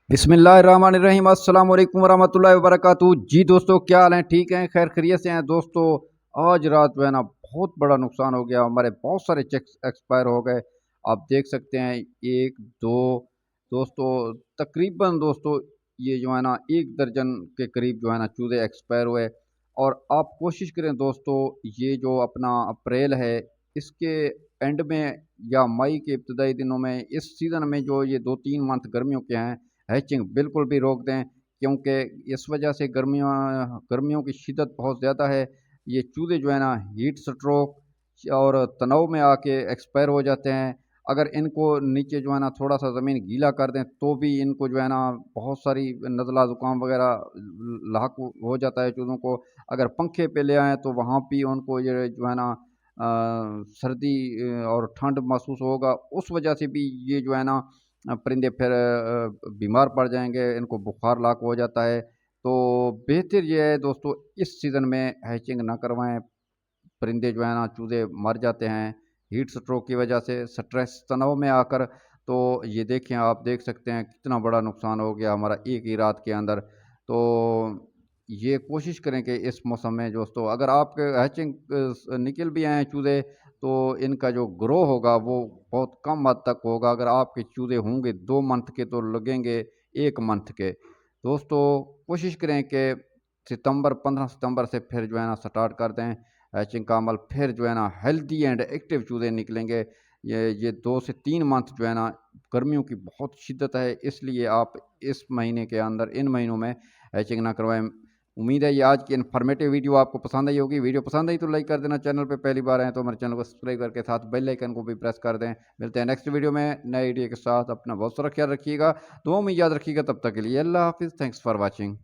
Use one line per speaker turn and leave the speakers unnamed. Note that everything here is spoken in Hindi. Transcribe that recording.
बिस्मिल्लाहिर्रहमानिर्रहीम अस्सलाम वालेकुम वरहमतुल्लाहि वबरकातुहू। जी दोस्तों, क्या हाल हैं? ठीक हैं? खैर खैरियत से हैं दोस्तों? आज रात जो है ना बहुत बड़ा नुकसान हो गया, हमारे बहुत सारे चेक्स एक्सपायर हो गए। आप देख सकते हैं, एक दो दोस्तों, तकरीबन दोस्तों ये जो है ना 1 दर्जन के करीब जो है ना चूज़े एक्सपायर हुए। और आप कोशिश करें दोस्तों, ये जो अपना अप्रैल है इसके एंड में या मई के इब्तदाई दिनों में, इस सीज़न में जो ये 2-3 मंथ गर्मियों के हैं, हैचिंग बिल्कुल भी रोक दें, क्योंकि इस वजह से गर्मियों की शिद्दत बहुत ज़्यादा है। ये चूज़े जो है ना हीट स्ट्रोक और तनाव में आके एक्सपायर हो जाते हैं। अगर इनको नीचे जो है ना थोड़ा-सा ज़मीन गीला कर दें तो भी इनको जो है ना बहुत सारी नज़ला ज़ुकाम वग़ैरह लाक हो जाता है चूज़ों को। अगर पंखे पे ले आएँ तो वहाँ भी उनको ये जो है ना सर्दी और ठंड महसूस होगा। उस वजह से भी ये जो है ना परिंदे फिर बीमार पड़ जाएँगे, इनको बुखार लाक हो जाता है। तो बेहतर ये है दोस्तों, इस सीज़न में हैचिंग ना करवाएँ। परिंदे जो है ना चूज़े मर जाते हैं हीट स्ट्रोक की वजह से, स्ट्रेस तनाव में आकर। तो ये देखें, आप देख सकते हैं कितना बड़ा नुकसान हो गया हमारा एक ही रात के अंदर। तो ये कोशिश करें कि इस मौसम में दोस्तों, अगर आपके हैचिंग निकल भी आए चूज़े, तो इनका जो ग्रो होगा वो बहुत कम हद तक होगा। अगर आपके चूज़े होंगे 2 मंथ के तो लगेंगे 1 मंथ के। दोस्तों कोशिश करें कि 15 सितंबर से फिर जो है ना स्टार्ट कर दें हैचिंग का अमल। फिर जो है ना हेल्दी एंड एक्टिव चूज़े निकलेंगे। ये 2 से 3 मंथ जो है ना गर्मियों की बहुत शिद्दत है, इसलिए आप इस महीने के अंदर, इन महीनों में हैचिंग ना करवाएं। उम्मीद है ये आज की इन्फॉर्मेटिव वीडियो आपको पसंद आई होगी। वीडियो पसंद आई तो लाइक कर देना, चैनल पे पहली बार आए तो हमारे चैनल को सब्सक्राइब करके साथ बेल आइकन को भी प्रेस कर दें। मिलते हैं नेक्स्ट वीडियो में नए वीडियो के साथ। अपना बहुत सारा ख्याल रखिएगा, दुआ में याद रखिएगा। तब तक के लिए अल्लाह हाफिज़। Thanks for watching.